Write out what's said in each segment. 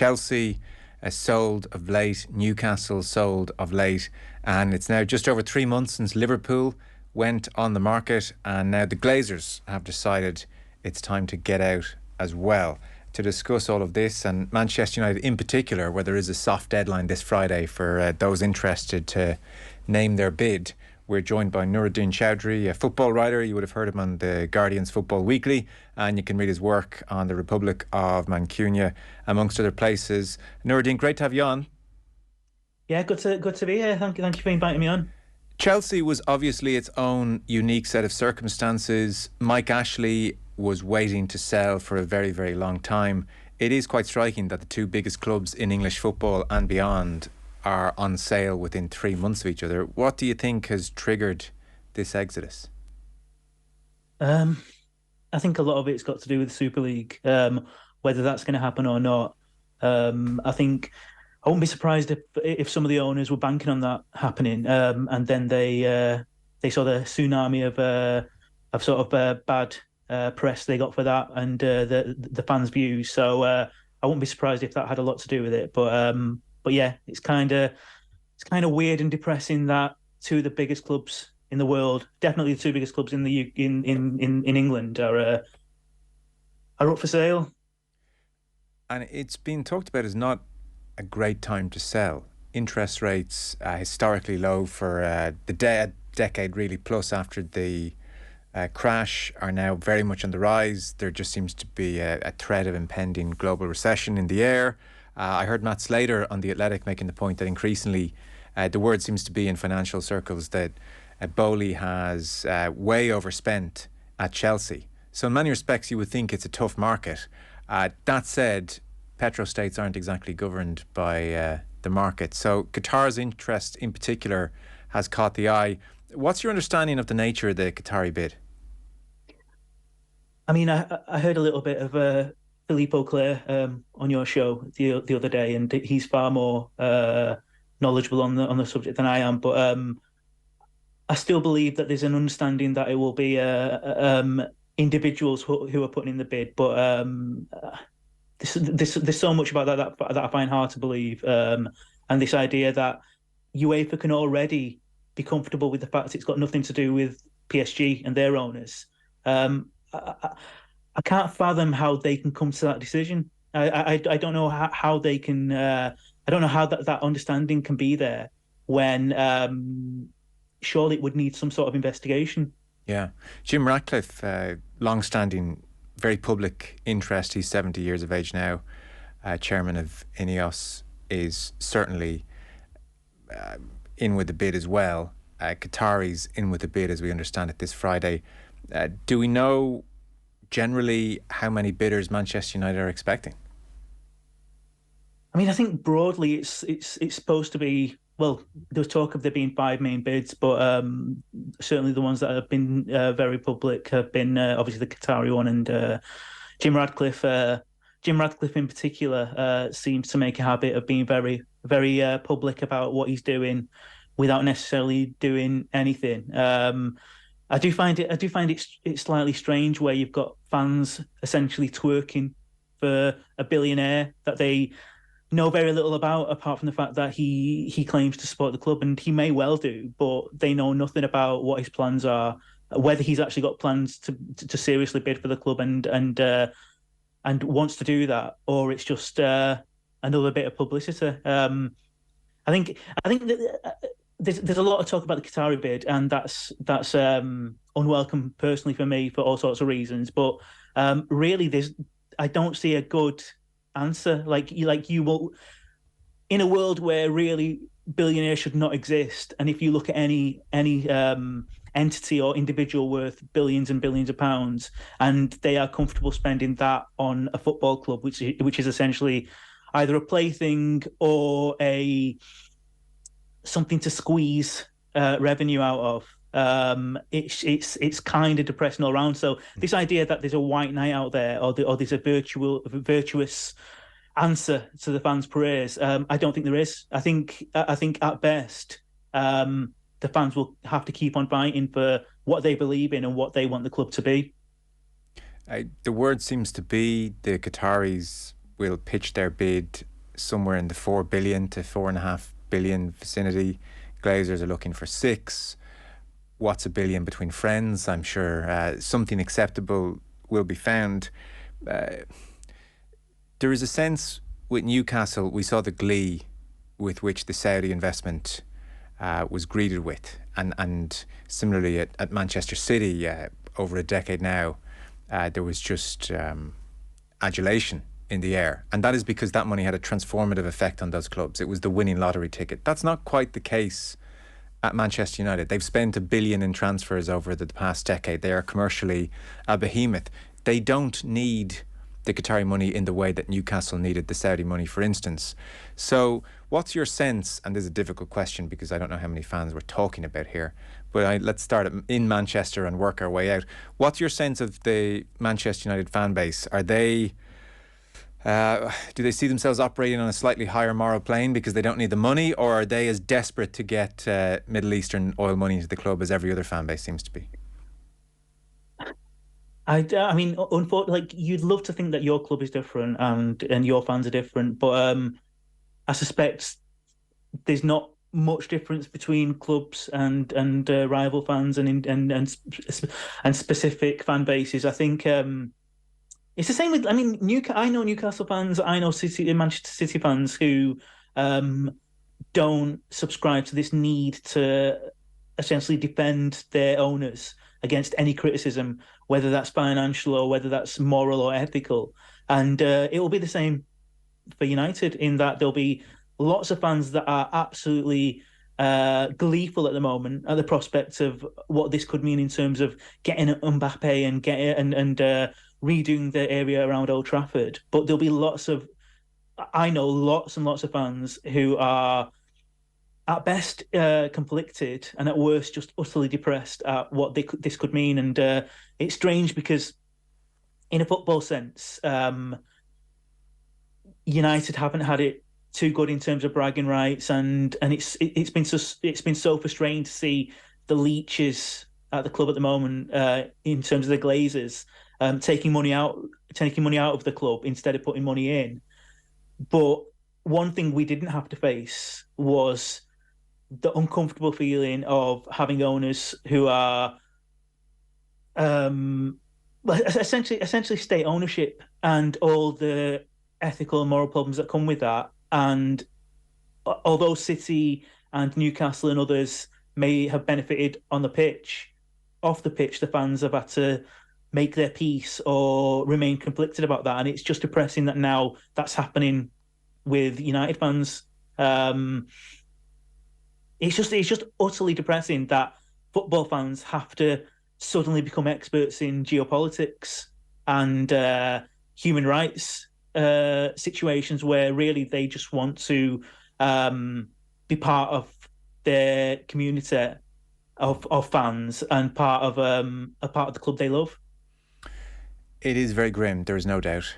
Chelsea sold of late, Newcastle sold of late, and it's now just over 3 months since Liverpool went on the market, and now the Glazers have decided it's time to get out as well. To discuss all of this and Manchester United in particular, where there is a soft deadline this Friday for those interested to name their bid, we're joined by Nooruddean Choudry, a football writer. You would have heard him on the Guardian's Football Weekly, and you can read his work on the Republic of Mancunia, amongst other places. Nooruddean, great to have you on. Yeah, good to be here. Thank you for inviting me on. Chelsea was obviously its own unique set of circumstances. Mike Ashley was waiting to sell for a very, very long time. It is quite striking that the two biggest clubs in English football and beyond are on sale within 3 months of each other. What do you think has triggered this exodus? I think a lot of it's got to do with the Super League, whether that's going to happen or not. I think I wouldn't be surprised if some of the owners were banking on that happening, and then they saw the tsunami of sort of bad press they got for that, and the fans' views. So I wouldn't be surprised if that had a lot to do with it. But yeah, it's kind of weird and depressing that two of the biggest clubs in the world, definitely the two biggest clubs in England, are up for sale. And it's been talked about as not a great time to sell. Interest rates historically low for the decade really plus after the crash are now very much on the rise. There just seems to be a threat of impending global recession in the air. I heard Matt Slater on The Athletic making the point that increasingly the word seems to be in financial circles that Bowley has way overspent at Chelsea. So in many respects you would think it's a tough market. That said, petrostates aren't exactly governed by the market. So Qatar's interest in particular has caught the eye. What's your understanding of the nature of the Qatari bid? I mean, I heard a little bit of Philippe Auclair on your show the other day, and he's far more knowledgeable on the subject than I am. But I still believe that there's an understanding that it will be individuals who are putting in the bid. But there's so much about that I find hard to believe. And this idea that UEFA can already be comfortable with the fact it's got nothing to do with PSG and their owners. I can't fathom how they can come to that decision. I don't know how they can. I don't know how that understanding can be there when surely it would need some sort of investigation. Yeah, Jim Ratcliffe, long-standing, very public interest. He's 70 years of age now. Chairman of INEOS, is certainly in with the bid as well. Qatari's in with the bid, as we understand it, this Friday. Do we know generally how many bidders Manchester United are expecting? I mean, I think broadly it's supposed to be, well, there's talk of there being 5 main bids, but certainly the ones that have been very public have been obviously the Qatari one and Jim Ratcliffe. Jim Ratcliffe in particular seems to make a habit of being very, very public about what he's doing without necessarily doing anything. I do find it slightly strange where you've got fans essentially twerking for a billionaire that they know very little about, apart from the fact that he claims to support the club, and he may well do, but they know nothing about what his plans are, whether he's actually got plans to seriously bid for the club and wants to do that, or it's just another bit of publicity. I think that there's a lot of talk about the Qatari bid, and that's unwelcome personally for me for all sorts of reasons. But really, I don't see a good answer. Like you will, in a world where really billionaires should not exist, and if you look at any entity or individual worth billions and billions of pounds, and they are comfortable spending that on a football club, which is essentially either a plaything or something to squeeze revenue out of. It's kind of depressing all around. So this idea that there's a white knight out there, or there's a virtuous answer to the fans' prayers, I don't think there is. I think at best, the fans will have to keep on fighting for what they believe in and what they want the club to be. The word seems to be the Qataris will pitch their bid somewhere in the 4 billion to 4.5 billion vicinity. Glazers are looking for 6. What's a billion between friends? I'm sure something acceptable will be found. There is a sense with Newcastle, we saw the glee with which the Saudi investment was greeted with. And similarly at Manchester City, over a decade now, there was just adulation in the air. And that is because that money had a transformative effect on those clubs. It was the winning lottery ticket. That's not quite the case at Manchester United. They've spent $1 billion in transfers over the past decade. They are commercially a behemoth. They don't need the Qatari money in the way that Newcastle needed the Saudi money, for instance. So what's your sense, and this is a difficult question because I don't know how many fans we're talking about here, but let's start in Manchester and work our way out. What's your sense of the Manchester United fan base? Are they... do they see themselves operating on a slightly higher moral plane because they don't need the money, or are they as desperate to get Middle Eastern oil money into the club as every other fan base seems to be? I mean, unfortunately, like you'd love to think that your club is different and your fans are different, but I suspect there's not much difference between clubs and rival fans and specific fan bases. I think it's the same with. I mean, I know Newcastle fans. I know Manchester City fans who don't subscribe to this need to essentially defend their owners against any criticism, whether that's financial or whether that's moral or ethical. And it will be the same for United in that there'll be lots of fans that are absolutely gleeful at the moment at the prospect of what this could mean in terms of getting Mbappe and redoing the area around Old Trafford. But there'll be I know lots and lots of fans who are at best conflicted and at worst just utterly depressed at what this could mean. And it's strange because in a football sense, United haven't had it too good in terms of bragging rights, and it's been so frustrating to see the leeches at the club at the moment in terms of the Glazers taking money out of the club instead of putting money in. But one thing we didn't have to face was the uncomfortable feeling of having owners who are essentially state ownership and all the ethical and moral problems that come with that. And although City and Newcastle and others may have benefited on the pitch, off the pitch, the fans have had to make their peace or remain conflicted about that. And it's just depressing that now that's happening with United fans. It's just utterly depressing that football fans have to suddenly become experts in geopolitics and human rights situations where really they just want to be part of their community of fans and part of the club they love. It is very grim, there is no doubt.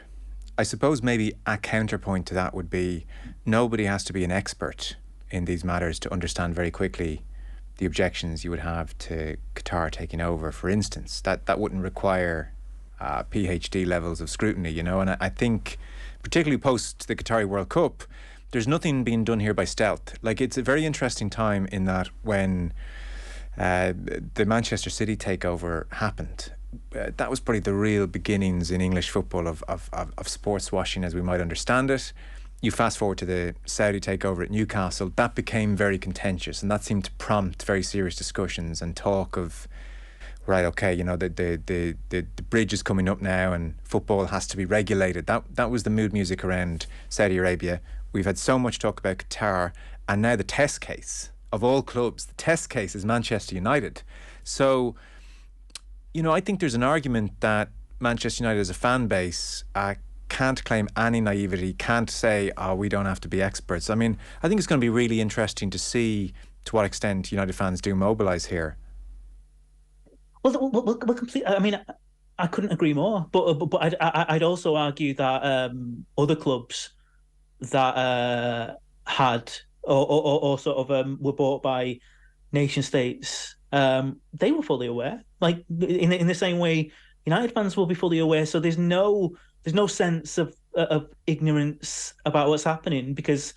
I suppose maybe a counterpoint to that would be nobody has to be an expert in these matters to understand very quickly the objections you would have to Qatar taking over, for instance. That wouldn't require PhD levels of scrutiny, and I think particularly post the Qatari World Cup, there's nothing being done here by stealth. Like, it's a very interesting time in that when the Manchester City takeover happened, that was probably the real beginnings in English football of sports washing as we might understand it. You fast forward to the Saudi takeover at Newcastle, that became very contentious, and that seemed to prompt very serious discussions and talk of, right, okay, the bridge is coming up now and football has to be regulated. That was the mood music around Saudi Arabia. We've had so much talk about Qatar, and now the test case of all clubs, the test case is Manchester United. So, I think there's an argument that Manchester United as a fan base can't claim any naivety, can't say, we don't have to be experts. I mean, I think it's going to be really interesting to see to what extent United fans do mobilise here. Well, completely. I mean, I couldn't agree more. But I'd also argue that other clubs that had or sort of were bought by nation states, they were fully aware. Like in the same way, United fans will be fully aware. So there's no there's no sense of ignorance about what's happening, because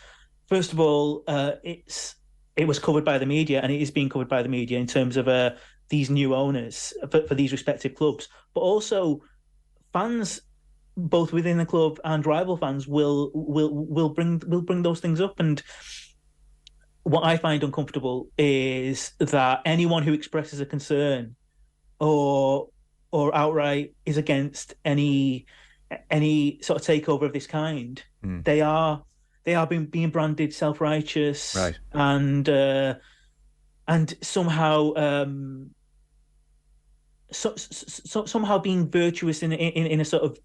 first of all, it was covered by the media, and it is being covered by the media in terms of these new owners for these respective clubs, but also fans, both within the club and rival fans, will bring those things up. And what I find uncomfortable is that anyone who expresses a concern or outright is against any sort of takeover of this kind, they are being branded self-righteous, right, and somehow somehow being virtuous in a sort of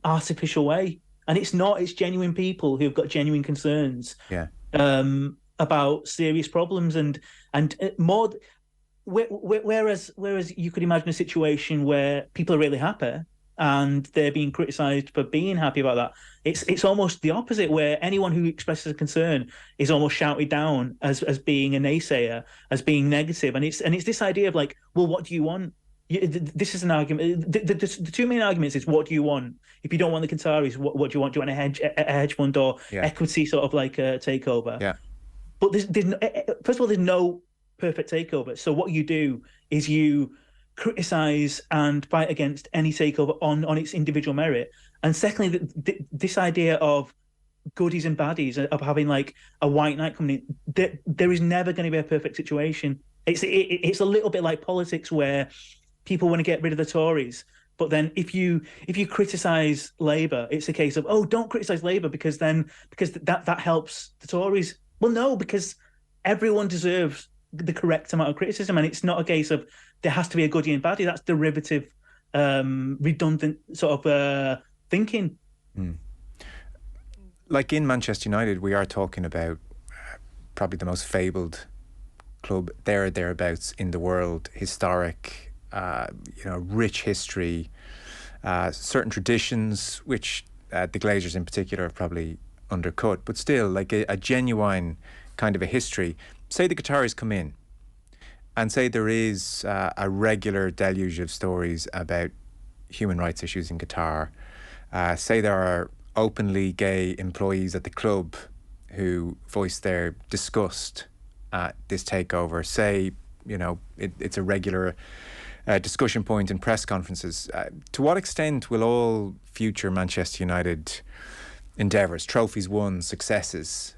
artificial way. And it's not. It's genuine people who've got genuine concerns. Yeah. About serious problems, and more. Whereas you could imagine a situation where people are really happy and they're being criticised for being happy about that. It's almost the opposite, where anyone who expresses a concern is almost shouted down as being a naysayer, as being negative. And it's this idea of like, well, what do you want? This is an argument. The two main arguments is, what do you want? If you don't want the Qataris, what do you want? Do you want a hedge fund or equity sort of like a takeover? Yeah. But first of all, there's no perfect takeover. So what you do is you criticize and fight against any takeover on its individual merit. And secondly, this idea of goodies and baddies, of having like a white knight coming in, there is never going to be a perfect situation. It's a little bit like politics, where people want to get rid of the Tories, but then if you criticize Labour, it's a case of, oh, don't criticize Labour because that helps the Tories. Well, no, because everyone deserves the correct amount of criticism, and it's not a case of there has to be a goodie and baddie. That's derivative, redundant sort of thinking. Like in Manchester United, we are talking about probably the most fabled club there or thereabouts in the world. Historic, rich history, certain traditions which the Glazers in particular have probably undercut, but still like a genuine kind of a history. Say the Qataris come in and say there is a regular deluge of stories about human rights issues in Qatar. Say there are openly gay employees at the club who voice their disgust at this takeover. Say, it's a regular discussion point in press conferences. To what extent will all future Manchester United endeavours, trophies won, successes,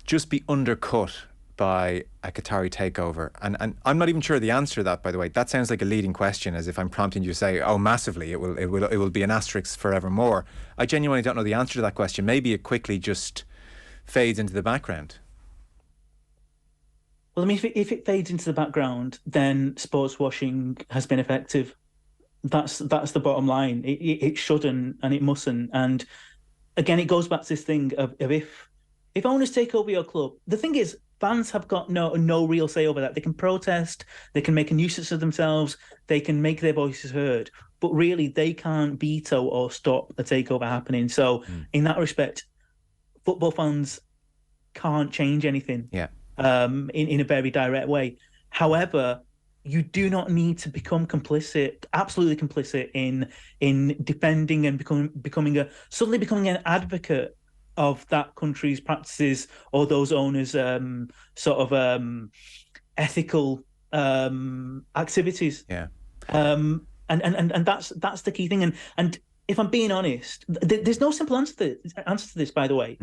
just be undercut by a Qatari takeover? And I'm not even sure the answer to that, by the way. That sounds like a leading question, as if I'm prompting you to say, oh, massively, it will be an asterisk forevermore. I genuinely don't know the answer to that question. Maybe it quickly just fades into the background. Well, I mean, if it fades into the background, then sports washing has been effective. That's the bottom line. It shouldn't and it mustn't. And again, it goes back to this thing of if owners take over your club, the thing is, fans have got no real say over that. They can protest, they can make a nuisance of themselves, they can make their voices heard, but really they can't veto or stop a takeover happening. So in that respect, football fans can't change anything in a very direct way. However, you do not need to become absolutely complicit in defending and suddenly becoming an advocate of that country's practices or those owners' ethical activities. Yeah. And that's the key thing. And if I'm being honest, there's no simple answer to this, by the way.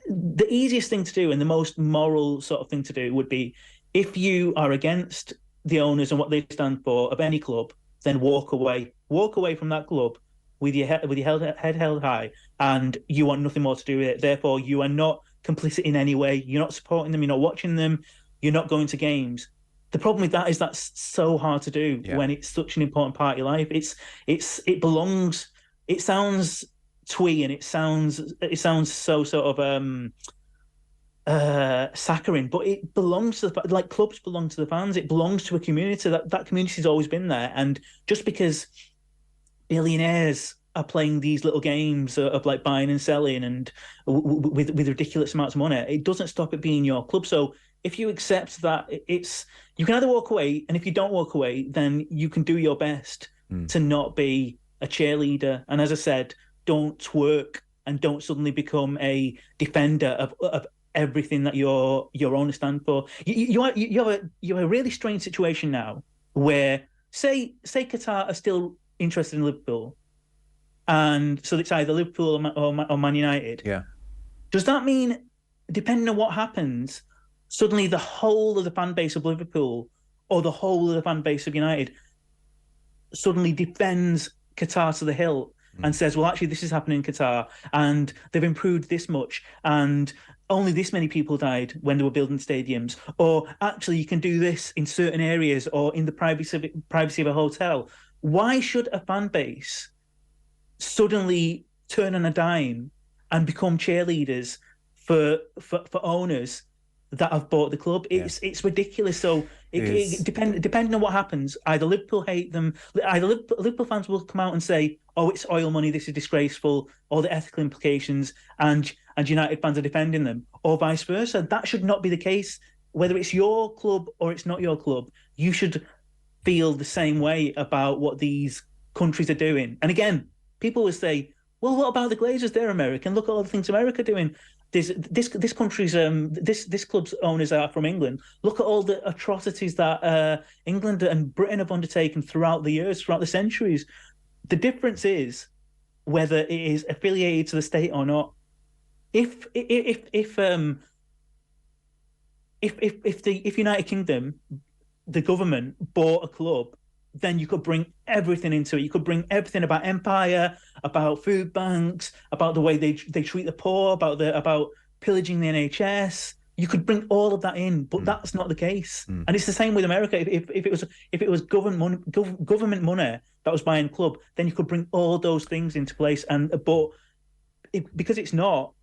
The easiest thing to do and the most moral sort of thing to do would be, if you are against the owners and what they stand for of any club, then walk away from that club with your head held high, and you want nothing more to do with it. Therefore, you are not complicit in any way. You're not supporting them. You're not watching them. You're not going to games. The problem with that is that's so hard to do when it's such an important part of your life. It belongs. It sounds twee and it sounds so sort of saccharine, but it belongs to like clubs belong to the fans. It belongs to a community. That community's always been there, and just because billionaires are playing these little games of like buying and selling and with ridiculous amounts of money, it doesn't stop it being your club. So if you accept that, you can either walk away, and if you don't walk away, then you can do your best to not be a cheerleader. And as I said, don't twerk and don't suddenly become a defender of everything that your owners stand for. You have a really strange situation now where say Qatar are still interested in Liverpool, and so it's either Liverpool or Man United. Yeah. Does that mean, depending on what happens, suddenly the whole of the fan base of Liverpool or the whole of the fan base of United suddenly defends Qatar to the hilt and says, well, actually, this is happening in Qatar and they've improved this much and only this many people died when they were building stadiums, or actually you can do this in certain areas or in the privacy of a hotel. Why should a fan base suddenly turn on a dime and become cheerleaders for owners that have bought the club? It's ridiculous. So depending on what happens, either Liverpool hate them, either Liverpool fans will come out and say, "Oh, it's oil money. This is disgraceful. All the ethical implications," and United fans are defending them, or vice versa. That should not be the case. Whether it's your club or it's not your club, you should feel the same way about what these countries are doing. And again, people will say, "Well, what about the Glazers? They're American. Look at all the things America are doing." This country's this club's owners are from England. Look at all the atrocities that England and Britain have undertaken throughout the years, throughout the centuries. The difference is whether it is affiliated to the state or not. If United Kingdom, the government bought a club, then you could bring everything into it. You could bring everything about empire, about food banks, about the way they treat the poor, about pillaging the NHS. You could bring all of that in, but that's not the case. And it's the same with America. If it was government money that was buying the club, then you could bring all those things into place. Because it's not,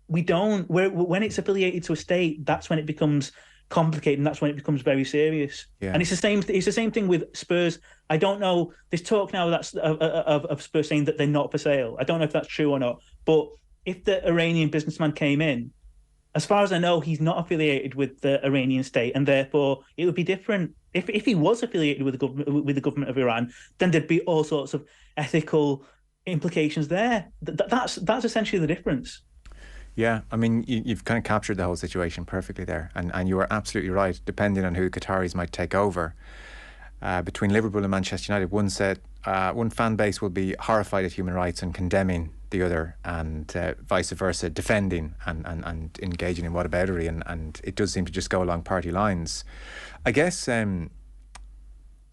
we don't. When it's affiliated to a state, that's when it becomes complicated, and that's when it becomes very serious. And it's the same thing with Spurs. I don't know, there's talk now that's of Spurs saying that they're not for sale. I don't know if that's true or not, but if the Iranian businessman came in, as far as I know, he's not affiliated with the Iranian state, and therefore it would be different. If he was affiliated with the government of Iran, then there'd be all sorts of ethical implications there. That's essentially the difference. Yeah, I mean, you've kind of captured the whole situation perfectly there. And you are absolutely right. Depending on who the Qataris might take over, between Liverpool and Manchester United, one fan base will be horrified at human rights and condemning the other, and vice versa, defending and engaging in whataboutery. And it does seem to just go along party lines. I guess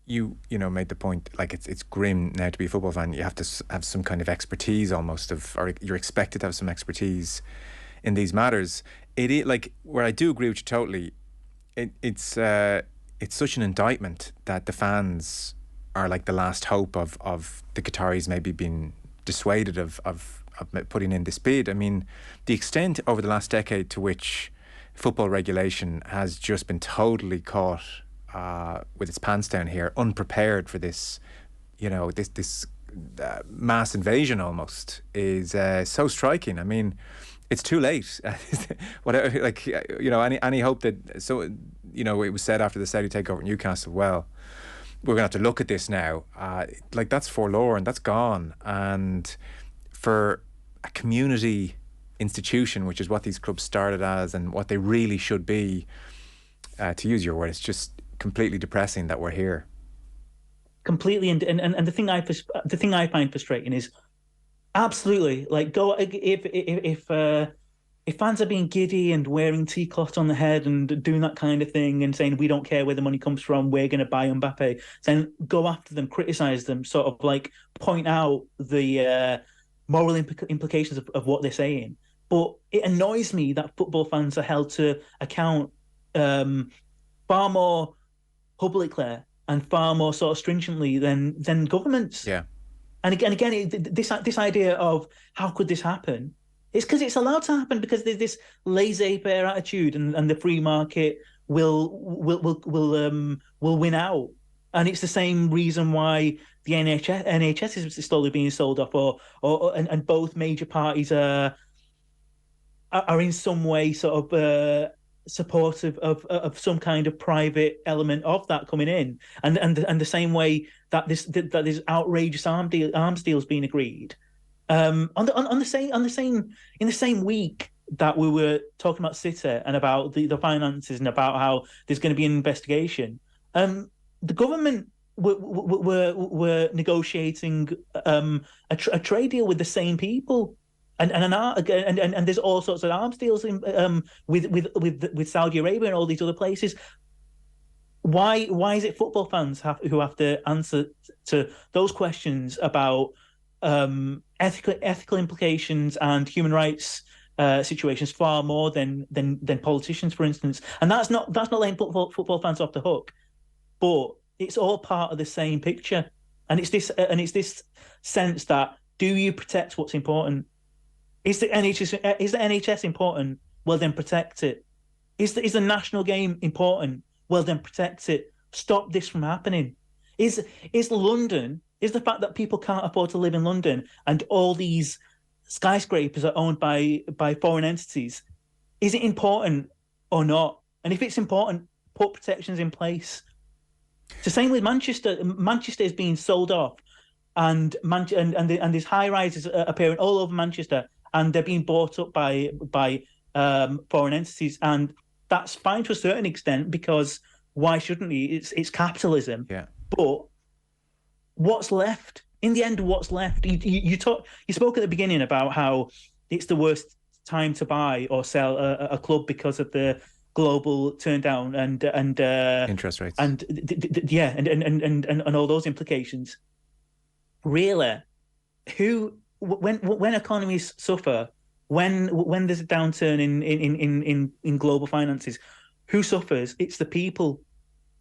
you made the point, like it's grim now to be a football fan. You have to have some kind of expertise almost, or you're expected to have some expertise in these matters. Like, where I do agree with you totally, it's such an indictment that the fans are like the last hope of the Qataris maybe being dissuaded of putting in this bid. I mean, the extent over the last decade to which football regulation has just been totally caught with its pants down here, unprepared for this, this mass invasion almost, is so striking. I mean, it's too late. Whatever, any hope that it was said after the Saudi takeover at Newcastle, well, we're gonna have to look at this now. That's forlorn. That's gone. And for a community institution, which is what these clubs started as and what they really should be, to use your word, it's just completely depressing that we're here. Completely, and the thing I find frustrating is absolutely if fans are being giddy and wearing teacloths on the head and doing that kind of thing and saying we don't care where the money comes from, we're going to buy Mbappe, then go after them, criticize them, sort of like point out the moral implications of what they're saying. But it annoys me that football fans are held to account far more publicly and far more sort of stringently than governments. Yeah. And again, this idea of how could this happen? It's because it's allowed to happen because there's this laissez-faire attitude, and the free market will win out. And it's the same reason why the NHS is slowly being sold off, and both major parties are in some way sort of supportive of some kind of private element of that coming in, and the same way that this outrageous arms deals being agreed, on the same in the same week that we were talking about City and about the finances and about how there's going to be an investigation. The government were negotiating a trade deal with the same people. And there's all sorts of arms deals with Saudi Arabia and all these other places. Why is it football fans who have to answer to those questions about ethical implications and human rights situations far more than politicians, for instance? And that's not letting football fans off the hook, but it's all part of the same picture. And it's this sense that, do you protect what's important? Is the NHS important? Well, then protect it. Is the national game important? Well, then protect it. Stop this from happening. Is London, is the fact that people can't afford to live in London and all these skyscrapers are owned by foreign entities, is it important or not? And if it's important, put protections in place. It's the same with Manchester. Manchester is being sold off, and there's high rises appearing all over Manchester, and they're being bought up by foreign entities, and that's fine to a certain extent, because why shouldn't he? It's capitalism. Yeah. But what's left? In the end, what's left? You spoke at the beginning about how it's the worst time to buy or sell a club because of the global turn down and interest rates and and all those implications. Really, when economies suffer, when there's a downturn in global finances, who suffers? It's the people.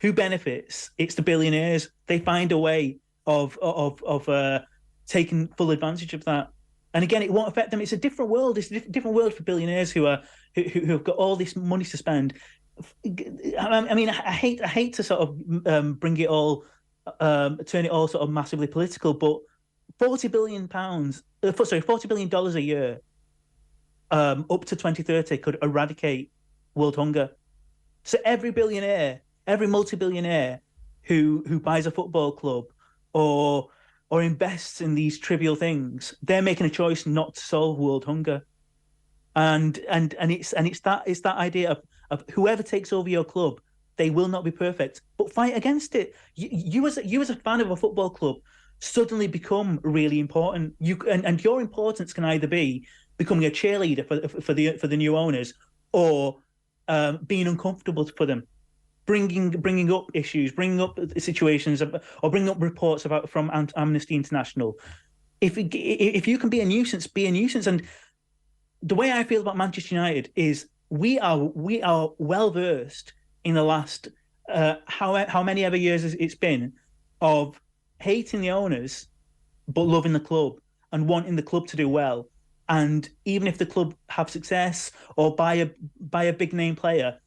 Who benefits? It's the billionaires. They find a way of taking full advantage of that. And again, it won't affect them. It's a different world. It's a different world for billionaires who have got all this money to spend. I mean, I hate to sort of bring it all, turn it all sort of massively political, but $40 billion a year, up to 2030 could eradicate world hunger. So every billionaire, every multi-billionaire who buys a football club or invests in these trivial things, they're making a choice not to solve world hunger. And it's that idea of whoever takes over your club, they will not be perfect, but fight against it. You as a fan of a football club suddenly become really important. And your importance can either be becoming a cheerleader for the new owners, or being uncomfortable for them, bringing up issues, bringing up situations, or bringing up reports from Amnesty International. If you can be a nuisance, be a nuisance. And the way I feel about Manchester United is we are well versed in the last how many ever years it's been of hating the owners but loving the club and wanting the club to do well. And even if the club have success or buy a big name player,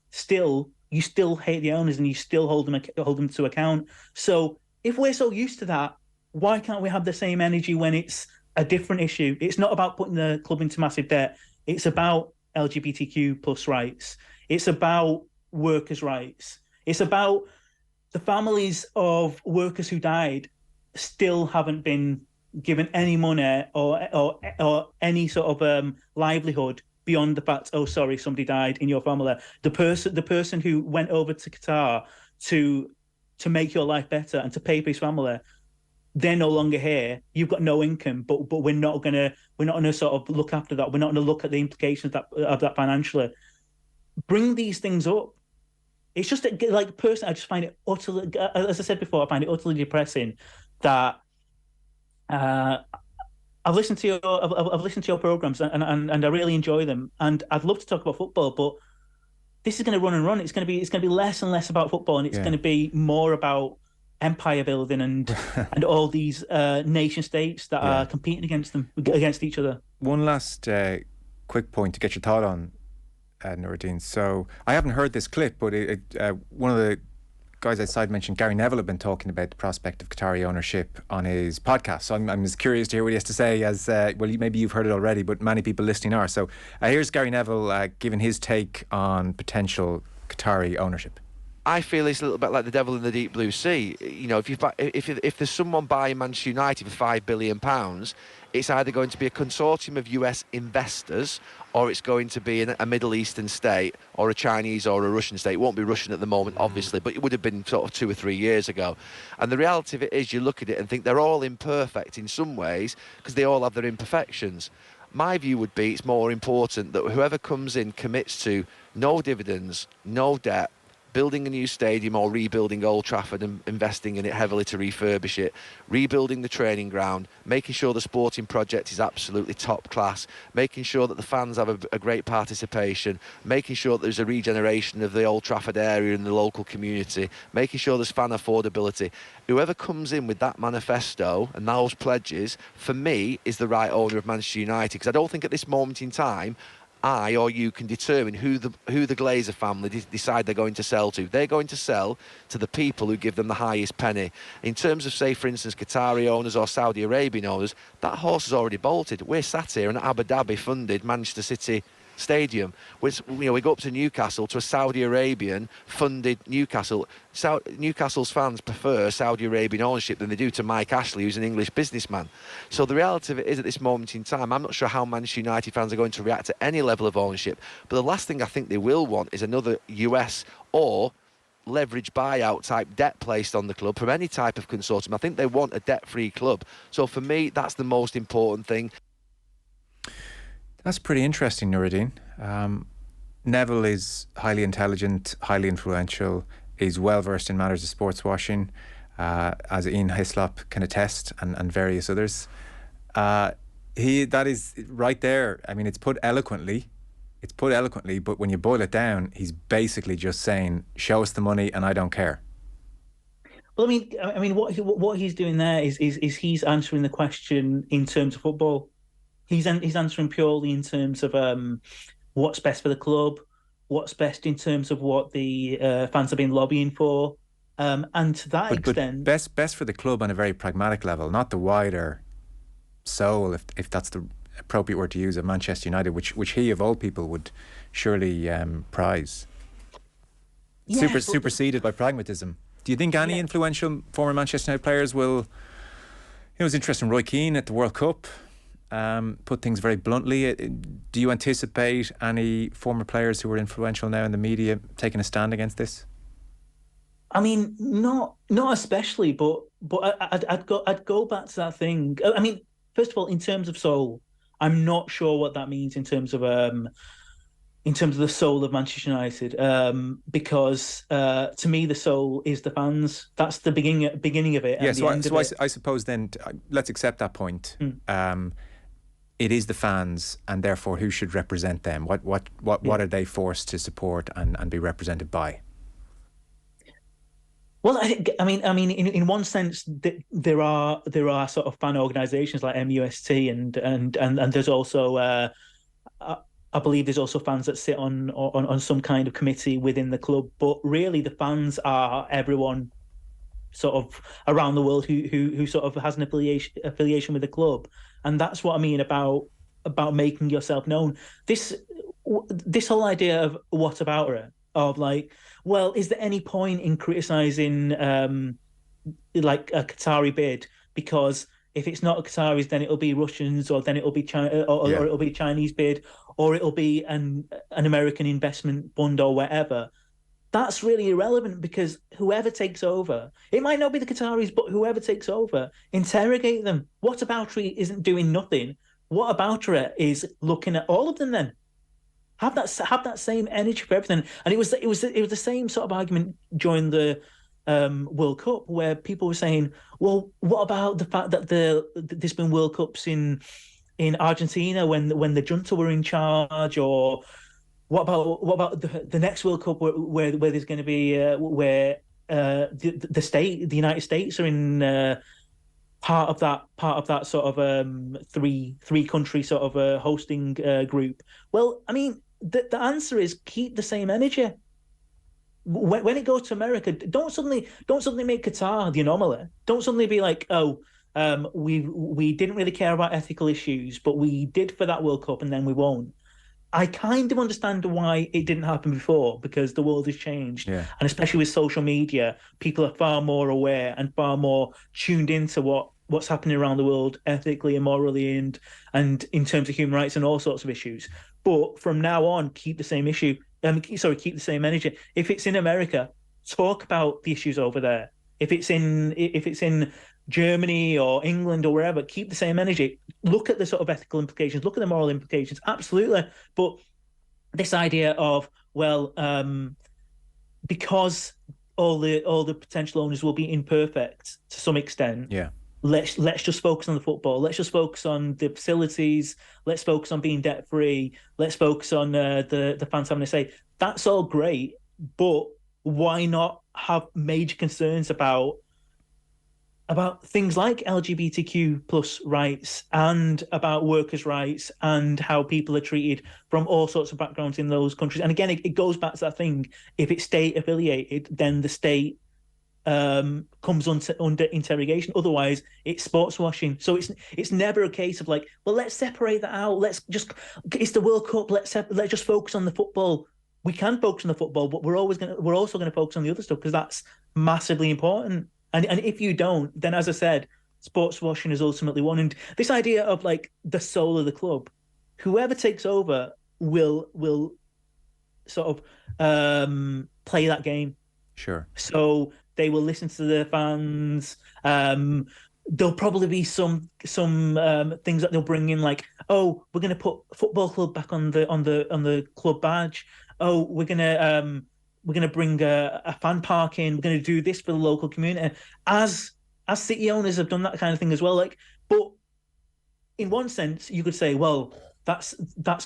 you still hate the owners and you still hold them to account. So if we're so used to that, why can't we have the same energy when it's a different issue? It's not about putting the club into massive debt. It's about LGBTQ plus rights. It's about workers' rights. It's about the families of workers who died still haven't been given any money or any sort of livelihood beyond the fact, oh, sorry, somebody died in your family. The person who went over to Qatar to make your life better and to pay for his family, they're no longer here. You've got no income, but we're not gonna sort of look after that. We're not gonna look at the implications of that financially. Bring these things up. It's just like personally, I just find it utterly, as I said before, I find it utterly depressing that I've listened to your programs and I really enjoy them, and I'd love to talk about football, but this is going to run and run. It's going to be less and less about football, and it's going to be more about empire building and all these nation states that are competing against each other. One last quick point to get your thought on, Nooruddean. So I haven't heard this clip, but one of the guys outside mentioned Gary Neville have been talking about the prospect of Qatari ownership on his podcast. So I'm as curious to hear what he has to say as, maybe you've heard it already, but many people listening are. So here's Gary Neville giving his take on potential Qatari ownership. I feel it's a little bit like the devil in the deep blue sea. You know, if there's someone buying Manchester United for £5 billion, it's either going to be a consortium of US investors, or it's going to be a Middle Eastern state, or a Chinese or a Russian state. It won't be Russian at the moment, obviously, but it would have been sort of 2 or 3 years ago. And the reality of it is, you look at it and think they're all imperfect in some ways, because they all have their imperfections. My view would be it's more important that whoever comes in commits to no dividends, no debt, building a new stadium or rebuilding Old Trafford and investing in it heavily to refurbish it, rebuilding the training ground, making sure the sporting project is absolutely top class, making sure that the fans have a great participation, making sure that there's a regeneration of the Old Trafford area and the local community, making sure there's fan affordability. Whoever comes in with that manifesto and those pledges, for me, is the right owner of Manchester United, because I don't think at this moment in time I or you can determine who the Glazer family decide they're going to sell to. They're going to sell to the people who give them the highest penny. In terms of, say, for instance, Qatari owners or Saudi Arabian owners, that horse has already bolted. We're sat here in an Abu Dhabi funded Manchester City stadium, which, you know, we go up to Newcastle, to a Saudi Arabian funded Newcastle. Newcastle's fans prefer Saudi Arabian ownership than they do to Mike Ashley, who's an English businessman. So the reality of it is, at this moment in time, I'm not sure how Manchester United fans are going to react to any level of ownership, but the last thing I think they will want is another US or leverage buyout type debt placed on the club from any type of consortium. I think they want a debt-free club. So for me, that's the most important thing. That's pretty interesting, Nooruddean. Neville is highly intelligent, highly influential, is well versed in matters of sports washing, as Ian Hislop can attest, and various others. That is right there. I mean, it's put eloquently, but when you boil it down, he's basically just saying, show us the money and I don't care. Well, I mean, what he's doing there is he's answering the question in terms of football. He's answering purely in terms of what's best for the club, what's best in terms of what the fans have been lobbying for, and to that extent, best for the club on a very pragmatic level, not the wider soul, if that's the appropriate word to use, of Manchester United, which he of all people would surely prize. Yeah, superseded by pragmatism. Do you think any influential former Manchester United players will? It was interesting. Roy Keane at the World Cup. Put things very bluntly. Do you anticipate any former players who are influential now in the media taking a stand against this? I mean, not especially, but I'd go back to that thing. I mean, first of all, in terms of soul, I'm not sure what that means in terms of the soul of Manchester United, because to me the soul is the fans. That's the beginning of it. Yeah, I suppose then let's accept that point. It is the fans, and therefore who should represent them? What are they forced to support and be represented by? Well, I mean, in one sense, there are sort of fan organisations like MUST, and there's also I believe there's also fans that sit on some kind of committee within the club. But really, the fans are everyone sort of around the world who sort of has an affiliation with the club. And that's what I mean about making yourself known. This whole idea of what about it, of like, well, is there any point in criticising like a Qatari bid, because if it's not a Qataris, then it'll be Russians, or then it'll be China, or it'll be a Chinese bid, or it'll be an American investment fund or whatever. That's really irrelevant, because whoever takes over, it might not be the Qataris, but whoever takes over, interrogate them. What about it isn't doing nothing? What about it is looking at all of them? Then have that same energy for everything. And it was the same sort of argument during the World Cup, where people were saying, well, what about the fact that there's been World Cups in Argentina when the junta were in charge, or what about the next World Cup where there's going to be where the United States are in part of that sort of three country sort of hosting group? Well, I mean, the answer is keep the same energy. when it goes to America, don't suddenly make Qatar the anomaly. Don't suddenly be like, oh, we didn't really care about ethical issues, but we did for that World Cup, and then we won't. I kind of understand why it didn't happen before, because the world has changed. Yeah. And especially with social media, people are far more aware and far more tuned into what's happening around the world ethically and morally and in terms of human rights and all sorts of issues. But from now on, keep the same issue. Keep the same energy. If it's in America, talk about the issues over there. If it's in Germany or England or wherever, keep the same energy. Look at the sort of ethical implications, look at the moral implications, absolutely. But this idea of, well, because all the potential owners will be imperfect to some extent, yeah, let's just focus on the football. Let's just focus on the facilities. Let's focus on being debt free. Let's focus on the fans having a say. That's all great, but why not have major concerns about things like LGBTQ plus rights and about workers' rights and how people are treated from all sorts of backgrounds in those countries? And again, it goes back to that thing. If it's state affiliated, then the state comes under interrogation. Otherwise, it's sports washing. So it's never a case of like, well, let's separate that out. It's the World Cup. Let's just focus on the football. We can focus on the football, but we're also going to focus on the other stuff because that's massively important. And if you don't, then as I said, sports washing is ultimately won. And this idea of like the soul of the club, whoever takes over will sort of play that game. Sure. So they will listen to the fans. There'll probably be some things that they'll bring in, like, oh, we're going to put football club back on the club badge. Oh, we're gonna bring a fan park in. We're going to do this for the local community. As city owners have done that kind of thing as well. Like, but in one sense, you could say, well, that's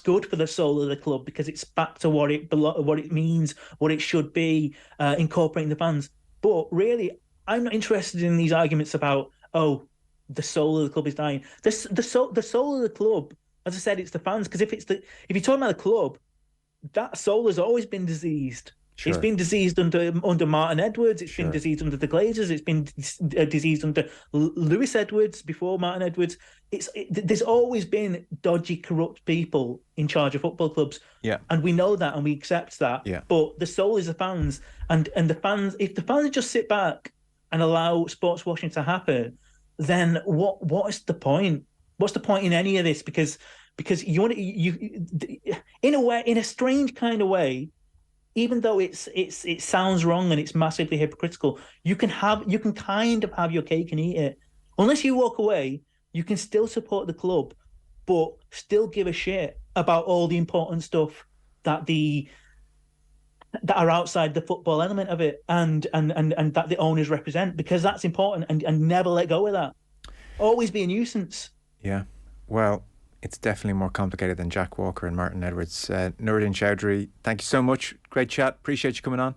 good for the soul of the club because it's back to what it means, what it should be, incorporating the fans. But really, I'm not interested in these arguments about, oh, the soul of the club is dying. The soul of the club, as I said, it's the fans. Because if you're talking about the club, that soul has always been diseased. Sure. It's been diseased under Martin Edwards. It's been diseased under the Glazers. It's been diseased under Lewis Edwards before Martin Edwards. There's always been dodgy, corrupt people in charge of football clubs. Yeah, and we know that and we accept that. Yeah. But the soul is the fans, and the fans. If the fans just sit back and allow sports washing to happen, then what is the point? What's the point in any of this? Because you in a way, in a strange kind of way, even though it sounds wrong and it's massively hypocritical, you can kind of have your cake and eat it. Unless you walk away, you can still support the club, but still give a shit about all the important stuff that are outside the football element of it and that the owners represent, because that's important, and never let go of that. Always be a nuisance. Yeah. Well, it's definitely more complicated than Jack Walker and Martin Edwards. Nooruddean Choudry, thank you so much. Great chat. Appreciate you coming on.